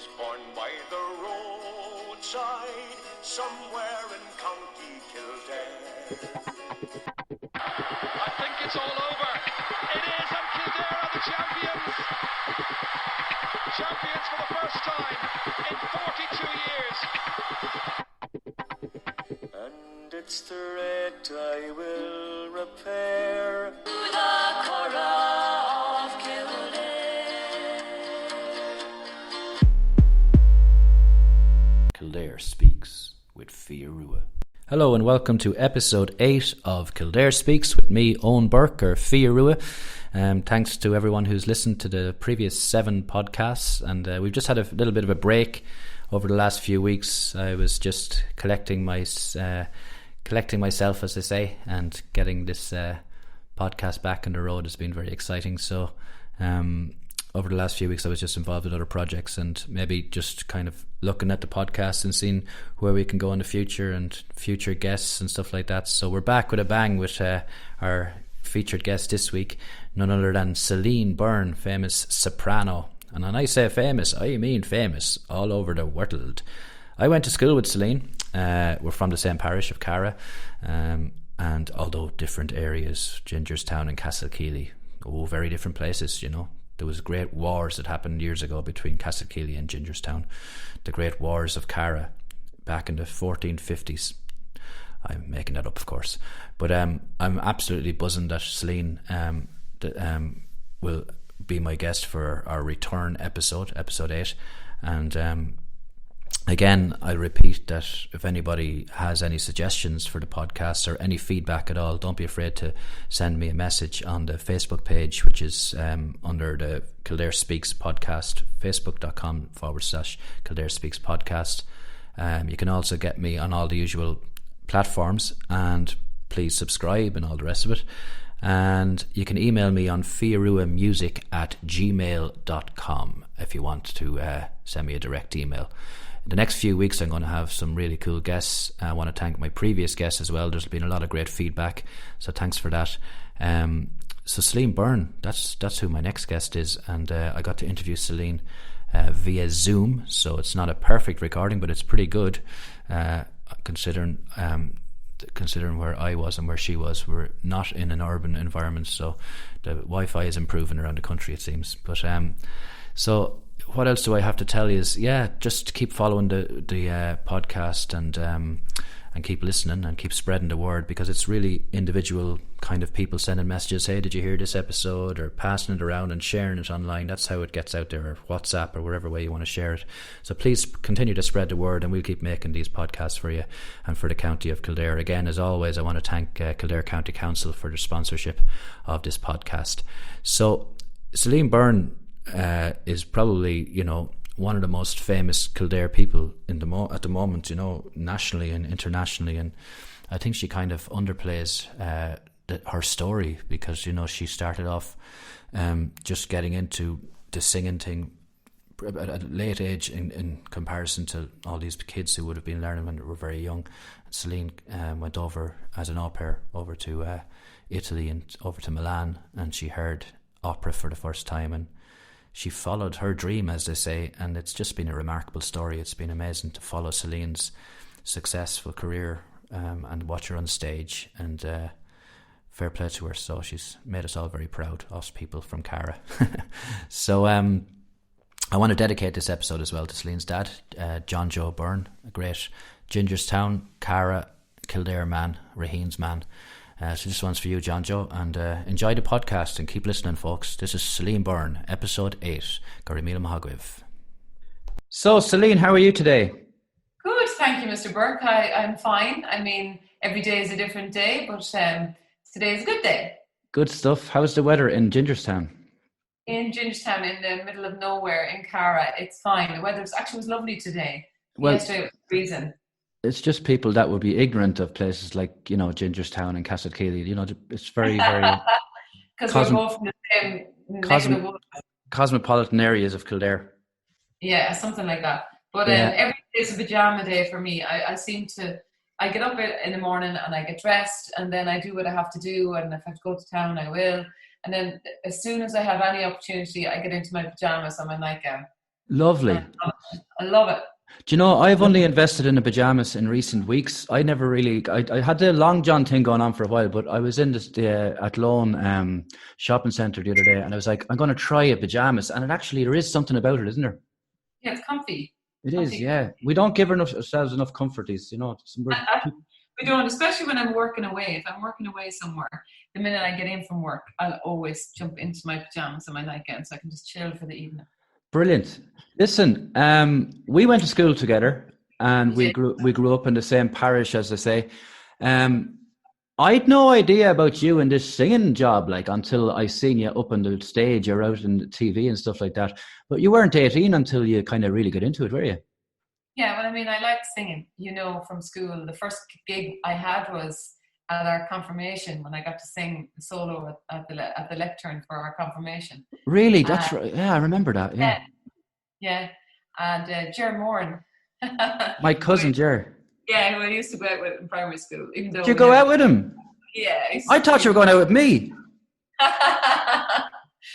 was born by the roadside, somewhere in County Kildare. I think it's all over. It is, and Kildare are the champions. Champions for the first time in 42 years. And it's the red I will repair. The Cora of Kildare. Kildare Speaks with Fia Rua. Hello and welcome to episode 8 of Kildare Speaks with me, Owen Burke, or Fia Rua. Thanks to everyone who's listened to the previous 7 podcasts, and we've just had a little bit of a break over the last few weeks. I was just collecting myself, as they say, and getting this podcast back on the road has been very exciting. So over the last few weeks I was just involved in other projects and maybe just kind of looking at the podcast and seeing where we can go in the future and future guests and stuff like that. So we're back with a bang with our featured guest this week, none other than Celine Byrne, famous soprano. And when I say famous, I mean famous all over the world. I went to school with Celine. We're from the same parish of Cara, and although different areas, Gingerstown and Castlekeely, very different places, you know. There was great wars that happened years ago between Castlekeely and Gingerstown, the Great Wars of Cara back in the 1450s. I'm making that up, of course, but I'm absolutely buzzing that Celine will be my guest for our return episode 8, and again, I repeat that if anybody has any suggestions for the podcast or any feedback at all, don't be afraid to send me a message on the Facebook page, which is under the Kildare Speaks podcast, facebook.com/Kildare Speaks podcast. You can also get me on all the usual platforms, and please subscribe and all the rest of it. And you can email me on fiaruamusic@gmail.com if you want to send me a direct email. The next few weeks I'm going to have some really cool guests. I want to thank my previous guests as well. There's been a lot of great feedback, so thanks for that. So Celine Byrne, that's who my next guest is, and I got to interview Celine via Zoom, so it's not a perfect recording, but it's pretty good considering where I was and where she was. We're not in an urban environment, so the Wi-Fi is improving around the country, it seems. But so what else do I have to tell you is, just keep following the podcast and keep listening and keep spreading the word, because it's really individual kind of people sending messages, hey, did you hear this episode, or passing it around and sharing it online. That's how it gets out there, or WhatsApp, or whatever way you want to share it. So please continue to spread the word, and we'll keep making these podcasts for you and for the County of Kildare. Again, as always, I want to thank Kildare County Council for their sponsorship of this podcast. So Celine Byrne is probably, one of the most famous Kildare people at the moment, nationally and internationally, and I think she kind of underplays her story, because she started off just getting into the singing thing at a late age in comparison to all these kids who would have been learning when they were very young. Celine went over as an au pair over to Italy and over to Milan, and she heard opera for the first time, and she followed her dream, as they say, and it's just been a remarkable story. It's been amazing to follow Celine's successful career and watch her on stage, and fair play to her. So she's made us all very proud, us people from Cara. So I want to dedicate this episode as well to Celine's dad, John Joe Byrne, a great Gingerstown, Cara, Kildare man, Raheen's man. So this one's for you, John Joe, and enjoy the podcast and keep listening, folks. This is Celine Byrne, episode 8. Garimila Mahagwiv. So, Celine, how are you today? Good, thank you, Mr. Burke. I'm fine. I mean, every day is a different day, but today is a good day. Good stuff. How's the weather in Gingerstown? In Gingerstown, in the middle of nowhere, in Cara, it's fine. The weather was lovely today. Well, yesterday it was freezing. It's just people that would be ignorant of places like, Gingerstown and Castlekeely. It's very, very... Because we're both from the same neck of the woods. Cosmopolitan areas of Kildare. Yeah, something like that. But every day is a pajama day for me. I get up in the morning and I get dressed, and then I do what I have to do, and if I have to go to town, I will. And then as soon as I have any opportunity, I get into my pajamas and my nightgown. Lovely. I love it. Do you know, I've only invested in the pajamas in recent weeks. I never really, I had the long john thing going on for a while, but I was in the Athlone shopping centre the other day, and I was like, I'm going to try a pajamas, and there is something about it, isn't there? Yeah, it's comfy. It is, yeah. We don't give ourselves enough comfort, you know. We don't, especially when I'm working away. If I'm working away somewhere, the minute I get in from work, I'll always jump into my pajamas and my nightgown so I can just chill for the evening. Brilliant. Listen, we went to school together, and we grew up in the same parish, as I say. I'd no idea about you and this singing job, like, until I seen you up on the stage or out in the TV and stuff like that. But you weren't 18 until you kind of really got into it, were you? Yeah, well, I mean, I liked singing, from school. The first gig I had was at our confirmation when I got to sing solo at the lectern for our confirmation. Really? That's right. Yeah, I remember that. Yeah. Yeah. And Ger Moran. My cousin Ger. Yeah, who I used to go out with in primary school. Even though Did you go out with him? Yeah. I thought you were going out with me.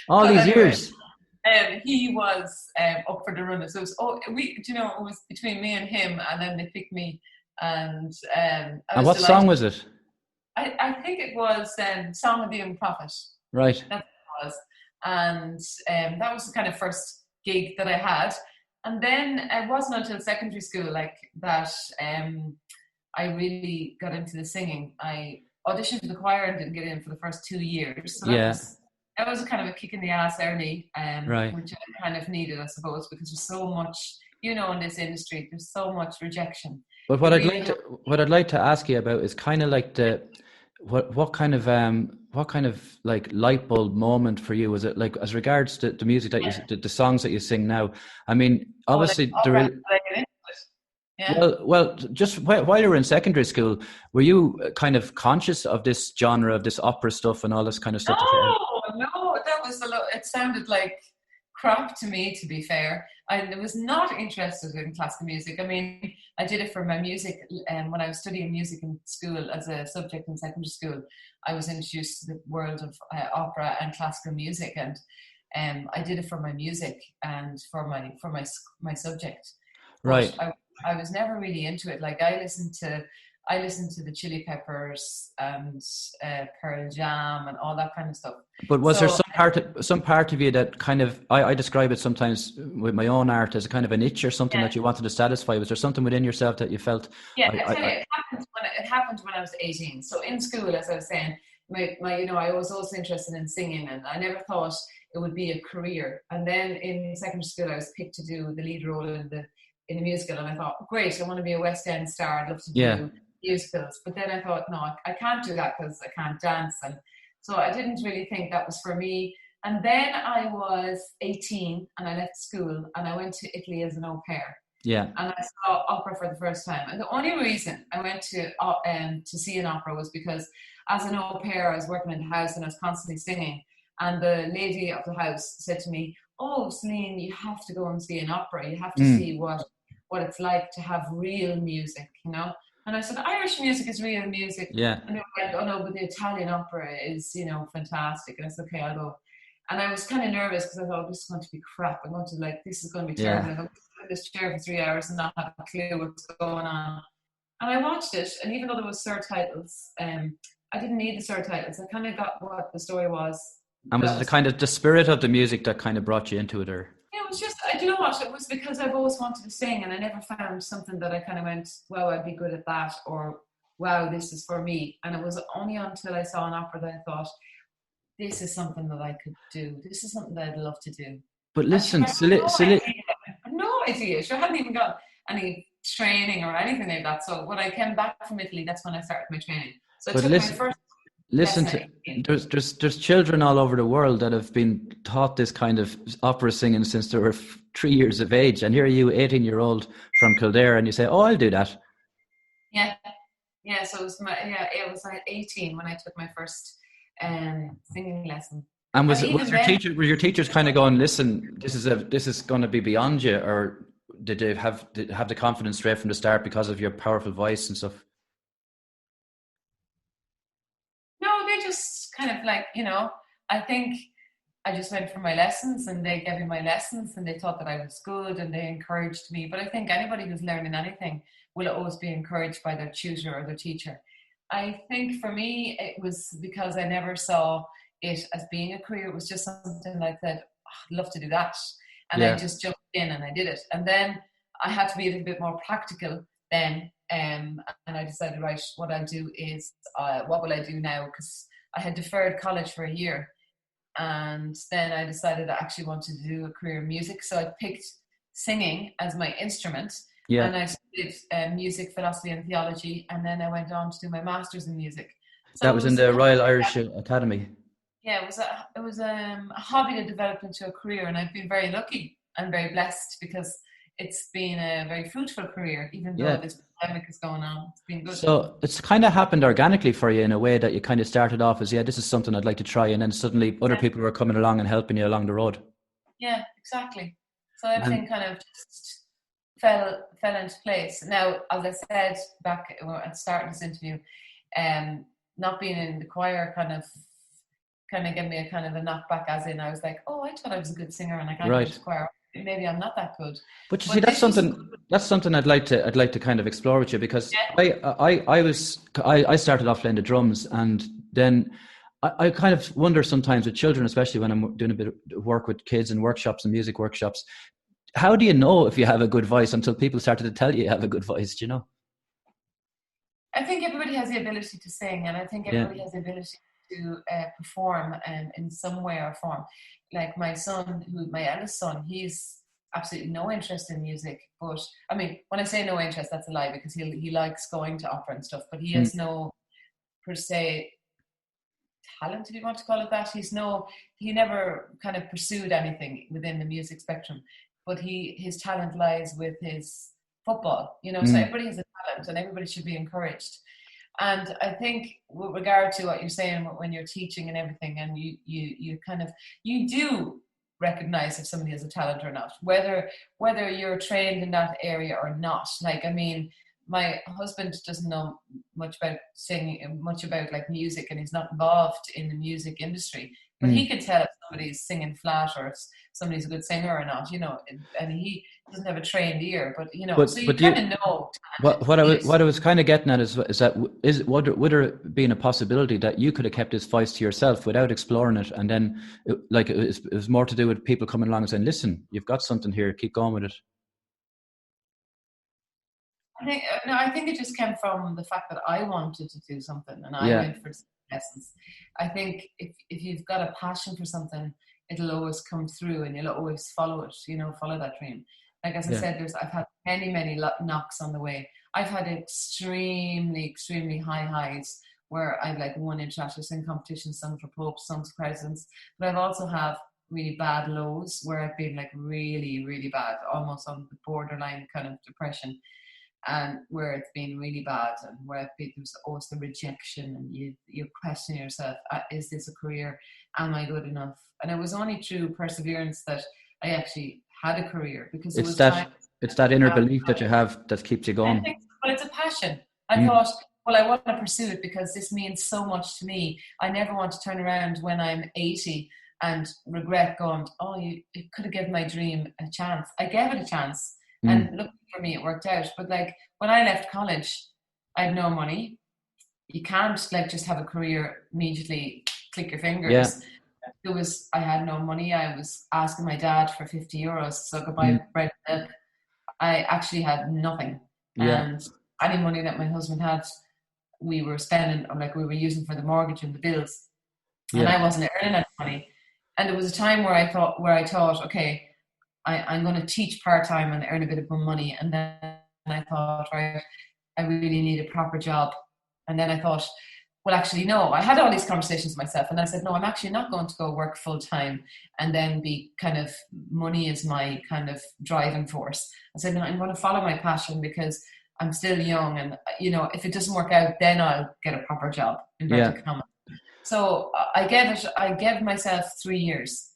All these years. He was up for the runner. So it was between me and him, and then they picked me. And what song was it? I think it was Song of the Young Prophet. Right. That's what it was. And that was the kind of first gig that I had. And then it wasn't until secondary school that I really got into the singing. I auditioned for the choir and didn't get in for the first 2 years. So that was kind of a kick in the ass early, right. Which I kind of needed, I suppose, because there's so much, in this industry, there's so much rejection. But what I'd like to ask you about is kind of like what kind of like light bulb moment for you was it, like, as regards to the music that the songs that you sing now? I mean, obviously Well, just while you were in secondary school, were you kind of conscious of this genre, of this opera stuff and all this kind of stuff? No, that was it sounded like crap to me, to be fair. I was not interested in classical music. I mean, I did it for my music, and when I was studying music in school as a subject in secondary school, I was introduced to the world of opera and classical music, and I did it for my music and for my subject. Right. But I was never really into it. Like, I listened to the Chili Peppers and Pearl Jam and all that kind of stuff. But was there some part of you that kind of, I describe it sometimes with my own art as a kind of an itch or something that you wanted to satisfy? Was there something within yourself that you felt? Yeah, it happened when I was 18. So in school, as I was saying, I was also interested in singing, and I never thought it would be a career. And then in secondary school, I was picked to do the lead role in the musical, and I thought, great, I want to be a West End star. I'd love to do musicals. But then I thought, no, I can't do that because I can't dance. And so I didn't really think that was for me. And then I was 18 and I left school and I went to Italy as an au pair. Yeah. And I saw opera for the first time. And the only reason I went to see an opera was because as an au pair, I was working in the house and I was constantly singing. And the lady of the house said to me, "Oh, Celine, you have to go and see an opera. You have to see what it's like to have real music, And I said, Irish music is real music. Yeah. And they went, "Oh no, but the Italian opera is, fantastic." And I said, "Okay, I'll go." And I was kind of nervous because I thought, this is going to be crap. This is going to be terrible. I'm going to sit in this chair for 3 hours and not have a clue what's going on. And I watched it, and even though there was subtitles, I didn't need the subtitles. I kind of got what the story was. And was it the kind of the spirit of the music that kind of brought you into it, or? Yeah, it was just, I don't know what, it was because I've always wanted to sing, and I never found something that I kind of went, wow, I'd be good at that, or wow, this is for me. And it was only until I saw an opera that I thought, this is something that I could do. This is something that I'd love to do. But listen, I have no idea. Sure, I hadn't even got any training or anything like that. So when I came back from Italy, that's when I started my training. So I took my first there's children all over the world that have been taught this kind of opera singing since they were 3 years of age, and here are you, 18-year-old from Kildare, and you say, "Oh, I'll do that." Yeah. So it was like 18 when I took my first singing lesson. And were your teachers kind of going, "Listen, this is going to be beyond you," or did they have the confidence straight from the start because of your powerful voice and stuff? No, they just kind of I think I just went for my lessons, and they gave me my lessons, and they thought that I was good, and they encouraged me. But I think anybody who's learning anything will always be encouraged by their tutor or their teacher. I think for me, it was because I never saw it as being a career. It was just something I said, oh, I'd love to do that. And I just jumped in and I did it. And then I had to be a little bit more practical then. And I decided, right, what I'll do is, what will I do now? Because I had deferred college for a year. And then I decided I actually wanted to do a career in music. So I picked singing as my instrument. Yeah. And I studied music, philosophy and theology. And then I went on to do my master's in music. So that was in the Royal Irish Academy. Yeah, it was a hobby that developed into a career. And I've been very lucky and very blessed because it's been a very fruitful career, even though this pandemic is going on. It's been good. So it's kind of happened organically for you in a way that you kind of started off as, this is something I'd like to try. And then suddenly other people were coming along and helping you along the road. Yeah, exactly. So everything kind of just fell into place. Now, as I said back at the start of this interview, not being in the choir kind of gave me a kind of a knockback, as in I was like, oh, I thought I was a good singer and I can't go to the choir. Maybe I'm not that good. But you see, that's something I'd like to kind of explore with you, because I started off playing the drums, and then I kind of wonder sometimes with children, especially when I'm doing a bit of work with kids and workshops and music workshops, how do you know if you have a good voice until people started to tell you have a good voice? Do you know? I think everybody has the ability to sing, and I think everybody has the ability to perform in some way or form. Like my son, my eldest son, he's absolutely no interest in music. But I mean, when I say no interest, that's a lie, because he likes going to opera and stuff. But he has no per se talent, if you want to call it that. He never kind of pursued anything within the music spectrum. But his talent lies with his football. So everybody has a talent, and everybody should be encouraged. And I think with regard to what you're saying when you're teaching and everything, and you do recognize if somebody has a talent or not, whether you're trained in that area or not. Like, I mean, my husband doesn't know much about singing, much about like music, and he's not involved in the music industry. But he can tell if somebody's singing flat or if somebody's a good singer or not, and he doesn't have a trained ear, but so you kind of know. What I was kind of getting at is that would there been a possibility that you could have kept this voice to yourself without exploring it, and then it was more to do with people coming along and saying, listen, you've got something here, keep going with it? I think it just came from the fact that I wanted to do something, and I went for lessons. I think if you've got a passion for something, it'll always come through, and you'll always follow it. Follow that dream. Like as I said, I've had many knocks on the way. I've had extremely high highs where I've like won international singing competitions, sung for popes, sung for presidents. But I've also have really bad lows where I've been like really bad, almost on the borderline kind of depression. And where it's been really bad, and where there's always the rejection, and you question yourself, is this a career? Am I good enough? And it was only through perseverance that I actually had a career, because it's that inner belief that you have that keeps you going. But it's a passion. I thought, well, I want to pursue it because this means so much to me. I never want to turn around when I'm 80 and regret going, oh, you could have given my dream a chance. I gave it a chance. And luckily for me, it worked out. But like when I left college, I had no money. You can't like just have a career immediately, click your fingers. Yeah. I had no money. I was asking my dad for €50 so I could buy bread and milk. I actually had nothing. Yeah. And any money that my husband had, we were spending, or like we were using for the mortgage and the bills. Yeah. And I wasn't earning any money. And there was a time where I thought, okay, I'm going to teach part-time and earn a bit of money. And then I thought, right, I really need a proper job. And then I thought, well, actually, no. I had all these conversations with myself, and I said, no, I'm actually not going to go work full-time and then be kind of, money is my kind of driving force. I said, no, I'm going to follow my passion because I'm still young. And, if it doesn't work out, then I'll get a proper job. So I gave myself 3 years.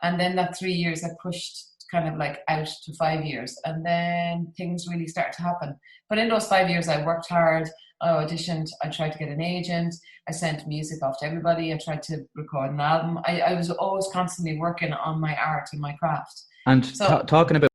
And then that 3 years I pushed kind of like out to 5 years, and then things really started to happen. But in those 5 years I worked hard, I auditioned. I tried to get an agent. I sent music off to everybody. I tried to record an album. I was always constantly working on my art and my craft. And talking about